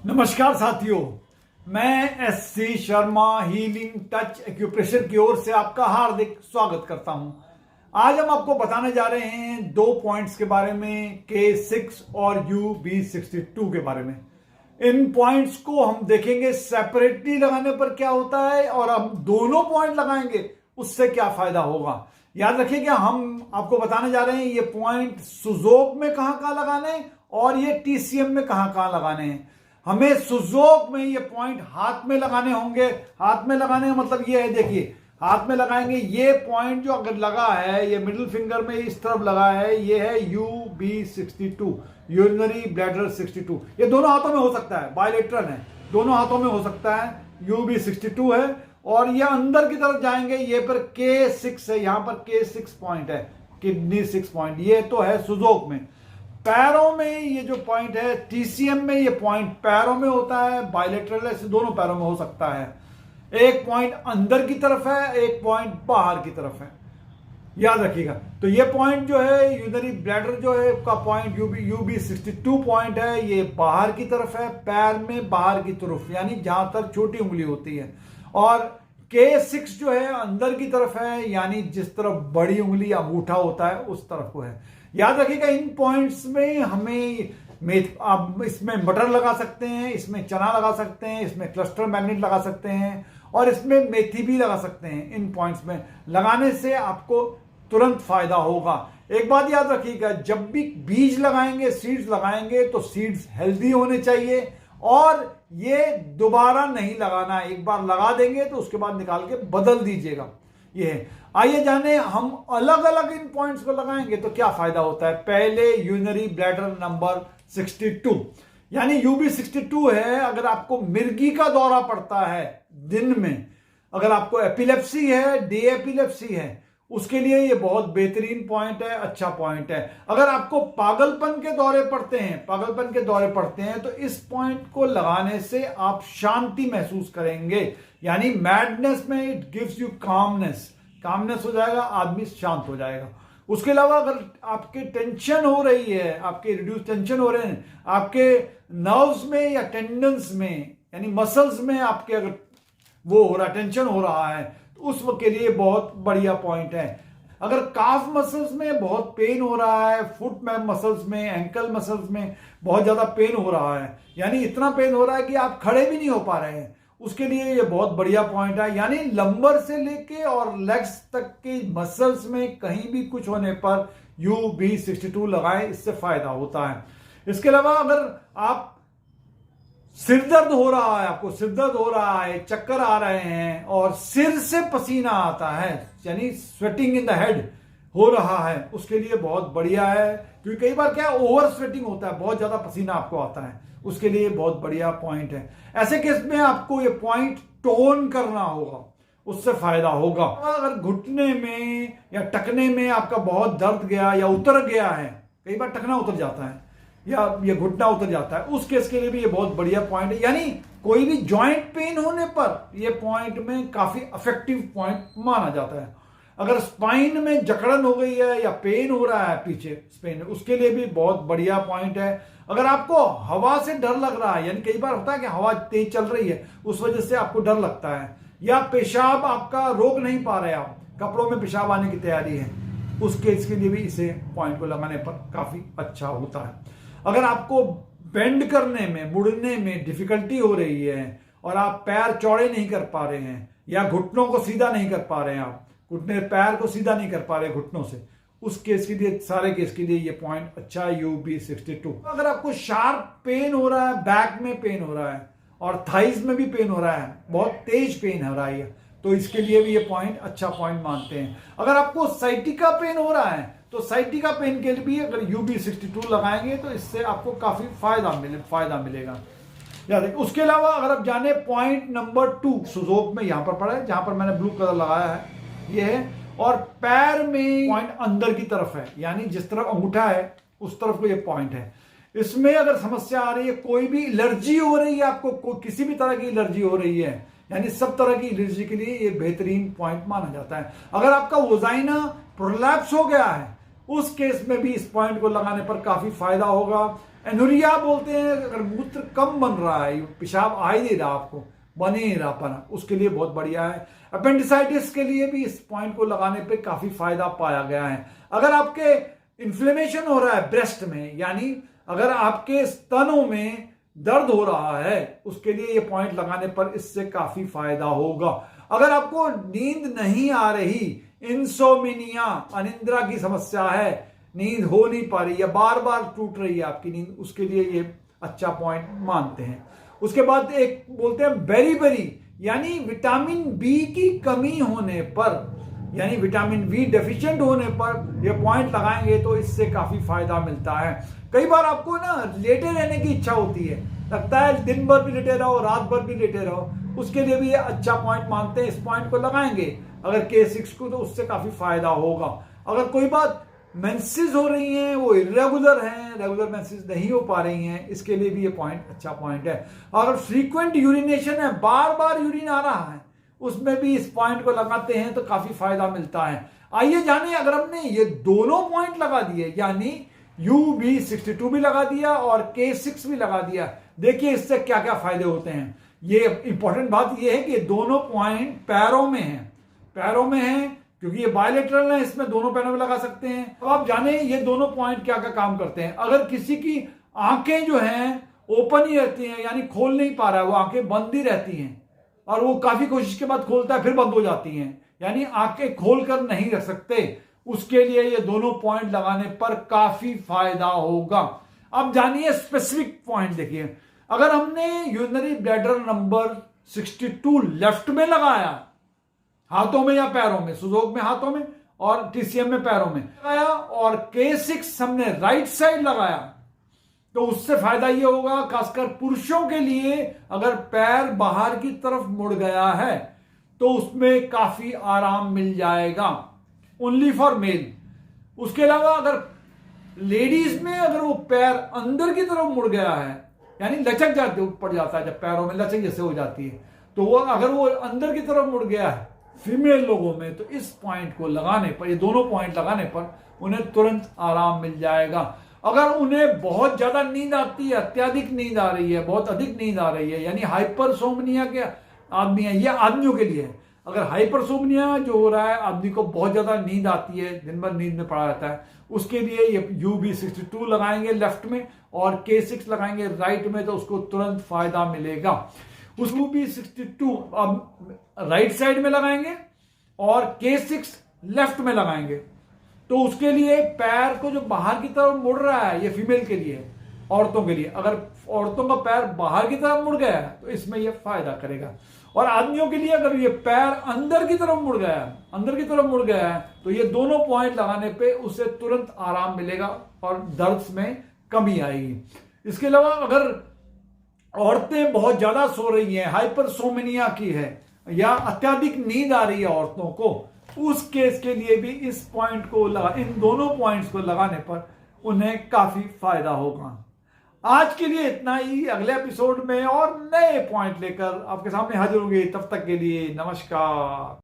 नमस्कार साथियों, मैं SC Sharma healing touch acupressure की ओर से आपका हार्दिक स्वागत करता हूं। आज हम आपको बताने जा रहे हैं दो पॉइंट्स के बारे में, K6 और UB62 के बारे में। इन पॉइंट्स को हम देखेंगे सेपरेटली लगाने पर क्या होता है और हम दोनों पॉइंट लगाएंगे उससे क्या फायदा होगा। याद रखिएगा, हम आपको बताने जा रहे हैं ये पॉइंट सुजोक में कहां लगाने हैं और ये टीसीएम में कहां लगाने हैं। हमें सुजोक में ये पॉइंट हाथ में लगाने होंगे। हाथ में लगाने का मतलब ये है, देखिए हाथ में लगाएंगे। ये पॉइंट जो अगर लगा है, ये मिडिल फिंगर में इस तरफ लगा है, ये है UB62, यूरिनरी ब्लैडर 62। ये दोनों हाथों में हो सकता है, बायलेटरल है, दोनों हाथों में हो सकता है। UB62 है और ये अंदर की तरफ जाएंगे, ये पर K6 है, यहां पर K6 पॉइंट है, किडनी 6 पॉइंट। ये तो है सुजोक में। पैरों में ये जो पॉइंट है टीसीएम में, ये पॉइंट पैरों में होता है, बायलेटरल है, दोनों पैरों में हो सकता है। एक पॉइंट अंदर की तरफ है, एक पॉइंट बाहर की तरफ है, याद रखिएगा। तो ये पॉइंट जो है यूरिनरी ब्लैडर जो है का पॉइंट UB62 पॉइंट है, ये बाहर की तरफ है, पैर में बाहर की तरफ, यानी जहां तक छोटी उंगली होती है। और K6 जो है अंदर की तरफ है, यानी जिस तरफ बड़ी उंगली अंगूठा होता है उस तरफ को है। याद रखिएगा, इन पॉइंट्स में हमें आप इसमें मटर लगा सकते हैं, इसमें चना लगा सकते हैं, इसमें क्लस्टर मैग्नेट लगा सकते हैं और इसमें मेथी भी लगा सकते हैं। इन पॉइंट्स में लगाने से आपको तुरंत फायदा होगा। एक बात याद रखिएगा, जब भी बीज लगाएंगे, सीड्स लगाएंगे, तो सीड्स हेल्दी होने चाहिए और ये दोबारा नहीं लगाना। एक बार लगा देंगे तो उसके बाद निकाल के बदल दीजिएगा। ये आइए जाने, हम अलग अलग इन पॉइंट्स को लगाएंगे तो क्या फायदा होता है। पहले यूरिनरी ब्लैडर नंबर 62, यानी UB62 है। अगर आपको मिर्गी का दौरा पड़ता है दिन में, अगर आपको एपिलेप्सी है, डे एपिलेप्सी है, उसके लिए ये बहुत बेहतरीन पॉइंट है, अच्छा पॉइंट है। अगर आपको पागलपन के दौरे पड़ते हैं तो इस पॉइंट को लगाने से आप शांति महसूस करेंगे, यानी मैडनेस में इट गिव्स यू कामनेस हो जाएगा, आदमी शांत हो जाएगा। उसके अलावा अगर आपके टेंशन हो रही है, आपके रिड्यूस टेंशन हो रहे हैं, आपके नर्व्स में या टेंडन्स में, यानी मसल्स में आपके अगर वो हो रहा है, टेंशन हो रहा है, तो उस वक्त के लिए बहुत बढ़िया पॉइंट है। अगर काफ मसल्स में बहुत पेन हो रहा है, फुट में मसल्स में, एंकल मसल्स में बहुत ज्यादा पेन हो रहा है, यानी इतना पेन हो रहा है कि आप खड़े भी नहीं हो पा रहे हैं, उसके लिए ये बहुत बढ़िया पॉइंट है। यानी लंबर से लेके और लेग्स तक के मसल्स में कहीं भी कुछ होने पर UB62 लगाएं, इससे फायदा होता है। इसके अलावा अगर आप सिर दर्द हो रहा है, आपको सिर दर्द हो रहा है, चक्कर आ रहे हैं और सिर से पसीना आता है, यानी स्वेटिंग इन द हेड हो रहा है, उसके लिए बहुत बढ़िया है। क्योंकि कई बार क्या ओवर स्वेटिंग होता है, बहुत ज्यादा पसीना आपको आता है, उसके लिए बहुत बढ़िया पॉइंट है। ऐसे केस में आपको ये पॉइंट टोन करना होगा, उससे फायदा होगा। अगर घुटने में या टकने में आपका बहुत दर्द गया या उतर गया है, कई बार टकना उतर जाता है या ये घुटना उतर जाता है, उस केस के लिए भी ये बहुत बढ़िया पॉइंट है। यानी कोई भी जॉइंट पेन होने पर ये पॉइंट में काफी इफेक्टिव पॉइंट माना जाता है। अगर स्पाइन में जकड़न हो गई है या पेन हो रहा है पीछे स्पाइन, उसके लिए भी बहुत बढ़िया पॉइंट है। अगर आपको हवा से डर लग रहा है, यानी कई बार होता है कि हवा तेज चल रही है, उस वजह से आपको डर लगता है, या पेशाब आपका रोक नहीं पा रहे, आप कपड़ों में पेशाब आने की तैयारी है, उस केस के लिए भी इसे पॉइंट को लगाने पर काफी अच्छा होता है। अगर आपको बेंड करने में, मुड़ने में डिफिकल्टी हो रही है और आप पैर चौड़े नहीं कर पा रहे हैं या घुटनों को सीधा नहीं कर पा रहे हैं, आप घुटने पैर को सीधा नहीं कर पा रहे घुटनों से, उस केस के लिए, सारे केस के लिए ये पॉइंट अच्छा है UB62। अगर आपको शार्प पेन हो रहा है, बैक में पेन हो रहा है और थाइज में भी पेन हो रहा है, बहुत तेज पेन हो रहा है, तो इसके लिए भी ये पॉइंट अच्छा पॉइंट मानते हैं। अगर आपको साइटिका पेन हो रहा है तो साइटिका पेन के लिए भी अगर UB62 लगाएंगे तो इससे आपको काफी फायदा मिलेगा। याद है। उसके अलावा अगर आप जाने पॉइंट नंबर 2 सुजोक में, यहां पर पड़ा है, जहां पर मैंने ब्लू कलर लगाया है, ये है। और पैर में पॉइंट अंदर की तरफ है, यानी जिस तरफ अंगूठा है उस तरफ को ये पॉइंट है। इसमें अगर समस्या आ रही है, कोई भी एलर्जी हो रही है आपको, किसी भी तरह की एलर्जी हो रही है, यानी सब तरह की एलर्जी के लिए ये बेहतरीन पॉइंट माना जाता है। अगर आपका वजाइना प्रोलैप्स हो गया है, उस केस में भी इस पॉइंट को लगाने पर काफी फायदा होगा। एनुरिया बोलते हैं, अगर मूत्र कम बन रहा है, पेशाब आ ही नहीं रहा आपको, बन ही नहीं रहा पना, उसके लिए बहुत बढ़िया है। अपेंडिसाइटिस के लिए भी इस पॉइंट को लगाने पे काफी फायदा पाया गया है। अगर आपके इन्फ्लेमेशन हो रहा है ब्रेस्ट में, यानी अगर आपके स्तनों में दर्द हो रहा है, उसके लिए ये पॉइंट लगाने पर इससे काफी फायदा होगा। अगर आपको नींद नहीं आ रही, इंसोमिनिया, अनिद्रा की समस्या है, नींद हो नहीं पा रही है, बार बार टूट रही है आपकी नींद, उसके लिए ये अच्छा पॉइंट मानते हैं। उसके बाद एक बोलते हैं बेरीबेरी, यानी विटामिन बी की कमी होने पर, यानी विटामिन बी डेफिशिएंट होने पर ये पॉइंट लगाएंगे तो इससे काफी फायदा मिलता है। कई बार आपको ना लेटे रहने की इच्छा होती है, लगता है दिन भर भी लेटे रहो, रात भर भी लेटे रहो, उसके लिए भी ये अच्छा पॉइंट मानते हैं। इस पॉइंट को लगाएंगे अगर K6 को, तो उससे काफी फायदा होगा। अगर कोई बात मेंसेस हो रही हैं, वो इरेगुलर हैं, रेगुलर मेंसेस नहीं हो पा रही हैं, इसके लिए भी ये पॉइंट अच्छा पॉइंट है। अगर फ्रीक्वेंट यूरिनेशन है, बार बार यूरिन आ रहा है, उसमें भी इस पॉइंट को लगाते हैं तो काफी फायदा मिलता है। आइए जाने, अगर हमने ये दोनों पॉइंट लगा दिए, यानी UB62 भी लगा दिया और K6 भी लगा दिया, देखिए इससे क्या क्या फायदे होते हैं। ये इंपॉर्टेंट बात ये है कि दोनों पॉइंट पैरों में हैं, पैरों में हैं क्योंकि ये बायलेटरल है, इसमें दोनों पैरों में लगा सकते हैं। अब आप जाने ये दोनों पॉइंट क्या क्या काम करते हैं। अगर किसी की आंखें जो हैं ओपन ही रहती हैं, यानी खोल नहीं पा रहा है, वो आंखें बंद ही रहती हैं और वो काफी कोशिश के बाद खोलता है फिर बंद हो जाती हैं, यानी आंखें खोलकर नहीं रख सकते, उसके लिए ये दोनों पॉइंट लगाने पर काफी फायदा होगा। अब जानिए स्पेसिफिक पॉइंट देखिए। अगर हमने यूरिनरी ब्लैडर नंबर 62 लेफ्ट में लगाया, हाथों में या पैरों में, सुजोग में हाथों में और TCM में पैरों में लगाया, और K6 हमने राइट साइड लगाया, तो उससे फायदा ये होगा, खासकर पुरुषों के लिए, अगर पैर बाहर की तरफ मुड़ गया है तो उसमें काफी आराम मिल जाएगा, ओनली फॉर मेल। उसके अलावा अगर लेडीज में अगर वो पैर अंदर की तरफ मुड़ गया है, यानी लचक जाते पड़ जाता है, जब पैरों में लचक जैसे हो जाती है, तो वो अगर वो अंदर की तरफ मुड़ गया है फीमेल लोगों में, तो इस पॉइंट को लगाने पर, ये दोनों पॉइंट लगाने पर उन्हें तुरंत आराम मिल जाएगा। अगर उन्हें बहुत ज्यादा नींद आती है, अत्यधिक नींद आ रही है, बहुत अधिक नींद आ रही है, यानी हाइपरसोमनिया के आदमी है, ये आदमियों के लिए है। अगर हाइपरसोमनिया जो हो रहा है, आदमी को बहुत ज्यादा नींद आती है, दिन भर नींद में पड़ा रहता है, उसके लिए ये UB62 लगाएंगे लेफ्ट में और K6 लगाएंगे राइट में, तो उसको तुरंत फायदा मिलेगा। उस UB62 अब राइट साइड में लगाएंगे और K6 लेफ्ट में लगाएंगे, तो उसके लिए पैर को जो बाहर की तरफ मुड़ रहा है, ये फीमेल के लिए, औरतों के लिए, अगर औरतों का पैर बाहर की तरफ मुड़ गया है तो इसमें ये फायदा करेगा। और आदमियों के लिए अगर ये पैर अंदर की तरफ मुड़ गया है, अंदर की तरफ मुड़ गया है, तो ये दोनों पॉइंट लगाने पे उसे तुरंत आराम मिलेगा और दर्द में कमी आएगी। इसके अलावा अगर औरतें बहुत ज्यादा सो रही हैं, हाइपरसोमनिया की है, या अत्यधिक नींद आ रही है औरतों को, उस केस के लिए भी इस पॉइंट को इन दोनों पॉइंट्स को लगाने पर उन्हें काफी फायदा होगा। आज के लिए इतना ही, अगले एपिसोड में और नए पॉइंट लेकर आपके सामने हाजिर होंगे। तब तक के लिए नमस्कार।